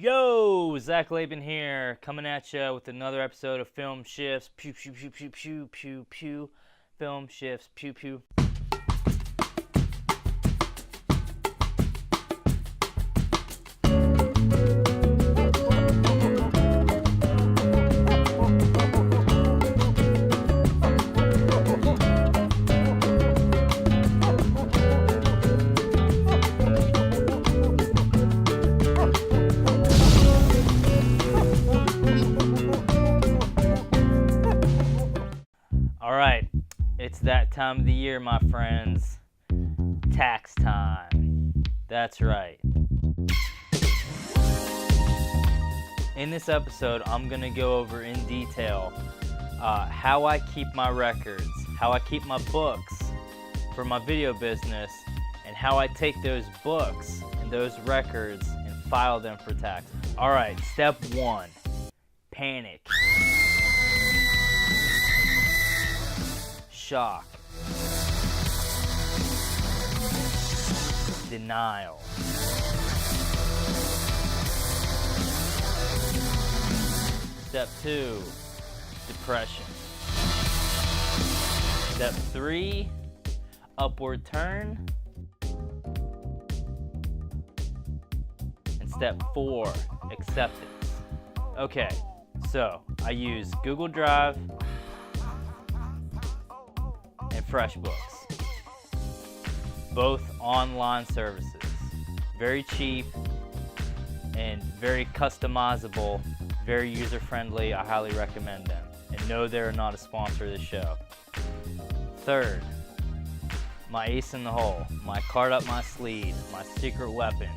Yo, Zach Laban here, coming at you with another episode of Film Shifts. Pew, pew, pew, pew, pew, pew, pew. Film Shifts, pew, pew. Alright, it's that time of the year, my friends. Tax time. That's right. In this episode, I'm going to go over in detail how I keep my records, how I keep my books for my video business, and how I take those books and those records and file them for tax. Alright, step 1, panic. Shock, denial, step 2, depression, step 3, upward turn, and step 4, acceptance. Okay, so I use Google Drive and FreshBooks, both online services, very cheap and very customizable, very user-friendly. I highly recommend them, and no, they're not a sponsor of the show. Third, my ace in the hole, my card up my sleeve, my secret weapon,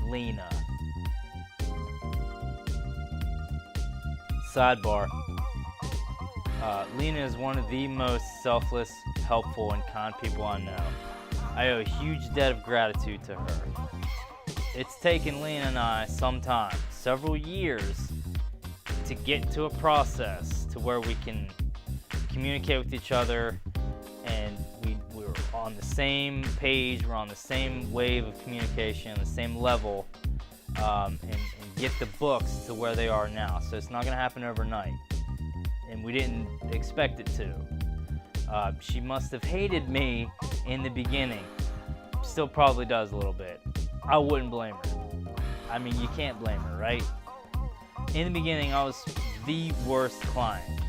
Lena. Sidebar. Lena is one of the most selfless, helpful, and kind people I know. I owe a huge debt of gratitude to her. It's taken Lena and I some time, several years, to get to a process to where we can communicate with each other, and we're on the same page, we're on the same wave of communication, the same level, and get the books to where they are now. So it's not going to happen overnight. And we didn't expect it to. She must have hated me in the beginning. Still probably does a little bit. I wouldn't blame her. I mean, you can't blame her, right? In the beginning, I was the worst client.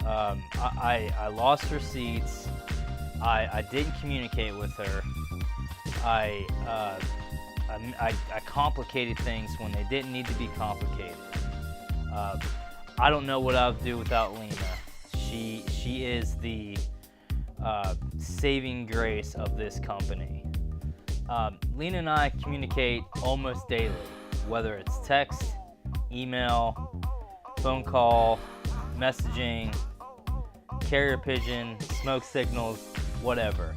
I lost receipts. I didn't communicate with her. I complicated things when they didn't need to be complicated. I don't know what I would do without Lena. She is the saving grace of this company. Lena and I communicate almost daily, whether it's text, email, phone call, messaging, carrier pigeon, smoke signals, whatever.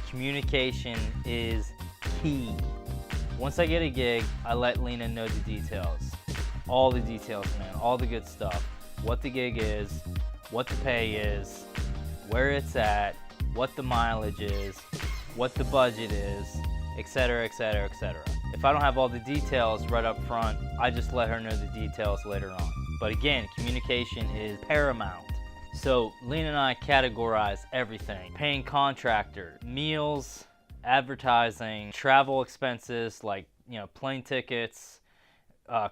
Communication is key. Once I get a gig, I let Lena know the details. All the details, man, all the good stuff. What the gig is, what the pay is, where it's at, what the mileage is, what the budget is, etc., etc., etc. If I don't have all the details right up front, I just let her know the details later on. But again, communication is paramount. So Lena and I categorize everything. Paying contractor, meals, advertising, travel expenses like, plane tickets,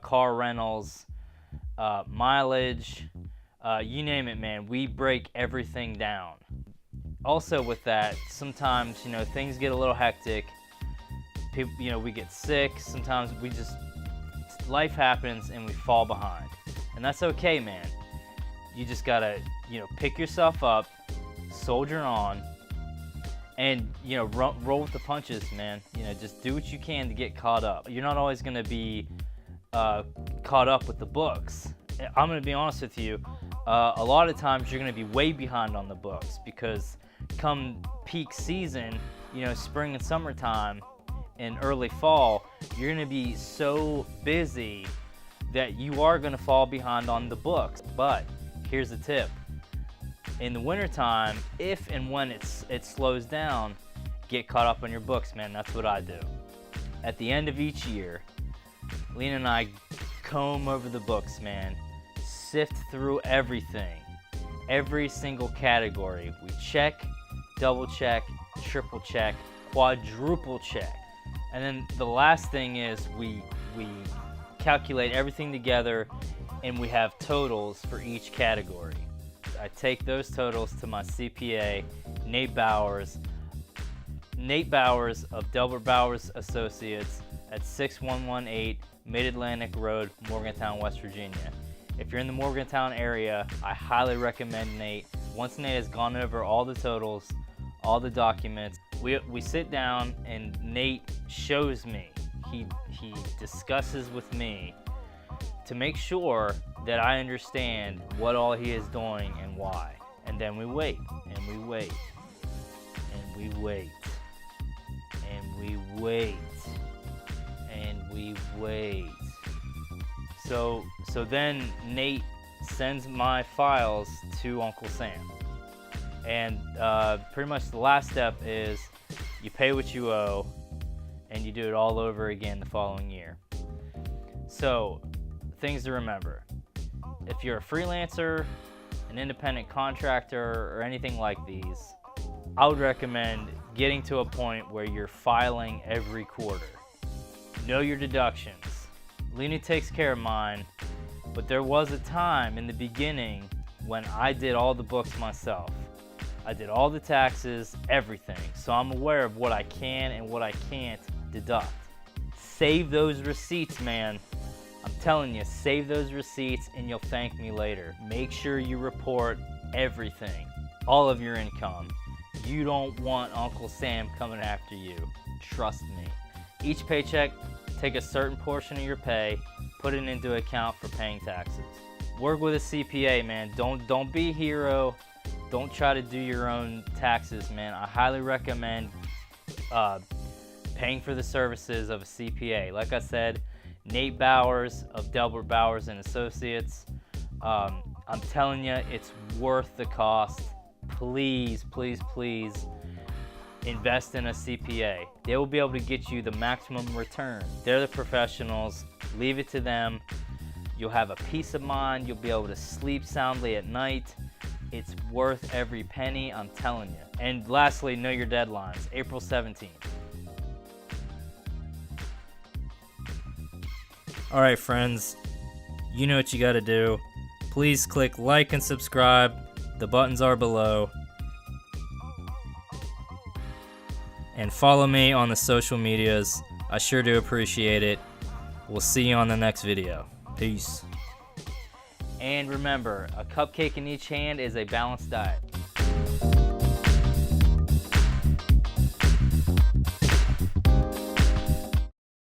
car rentals, mileage, you name it, man. We break everything down. Also with that, sometimes, things get a little hectic. People, we get sick. Sometimes life happens and we fall behind. And that's okay, man. You just gotta, pick yourself up, soldier on, and, roll with the punches, man. Just do what you can to get caught up. You're not always gonna be caught up with the books. I'm going to be honest with you, a lot of times you're going to be way behind on the books because come peak season, spring and summertime and early fall, you're going to be so busy that you are going to fall behind on the books. But here's a tip. In the wintertime, if and when it slows down, get caught up on your books, man. That's what I do. At the end of each year, Lena and I comb over the books, man. Sift through everything. Every single category. We check, double check, triple check, quadruple check. And then the last thing is we calculate everything together and we have totals for each category. I take those totals to my CPA, Nate Bowers of Delbert Bowers Associates at 6118 Mid-Atlantic Road, Morgantown, West Virginia. If you're in the Morgantown area, I highly recommend Nate. Once Nate has gone over all the totals, all the documents, we sit down and Nate shows me. He discusses with me to make sure that I understand what all he is doing and why. And then we wait, and we wait, and we wait, and we wait, and we wait. So then Nate sends my files to Uncle Sam. And pretty much the last step is you pay what you owe and you do it all over again the following year. So, things to remember. If you're a freelancer, an independent contractor, or anything like these, I would recommend getting to a point where you're filing every quarter. Know your deductions. Lena takes care of mine, but there was a time in the beginning when I did all the books myself. I did all the taxes, everything, so I'm aware of what I can and what I can't deduct. Save those receipts, man. I'm telling you, save those receipts and you'll thank me later. Make sure you report everything, all of your income. You don't want Uncle Sam coming after you. Trust me. Each paycheck, take a certain portion of your pay, put it into account for paying taxes. Work with a CPA, man. Don't be a hero. Don't try to do your own taxes, man. I highly recommend paying for the services of a CPA. Like I said, Nate Bowers of Delbert Bowers and Associates. I'm telling you, it's worth the cost. Please, please, please invest in a CPA. They will be able to get you the maximum return. They're the professionals. Leave it to them. You'll have a peace of mind. You'll be able to sleep soundly at night. It's worth every penny, I'm telling you. And lastly, know your deadlines. April 17th. All right, friends, you know what you got to do. Please click like and subscribe. The buttons are below. And follow me on the social medias. I sure do appreciate it. We'll see you on the next video. Peace. And remember, a cupcake in each hand is a balanced diet.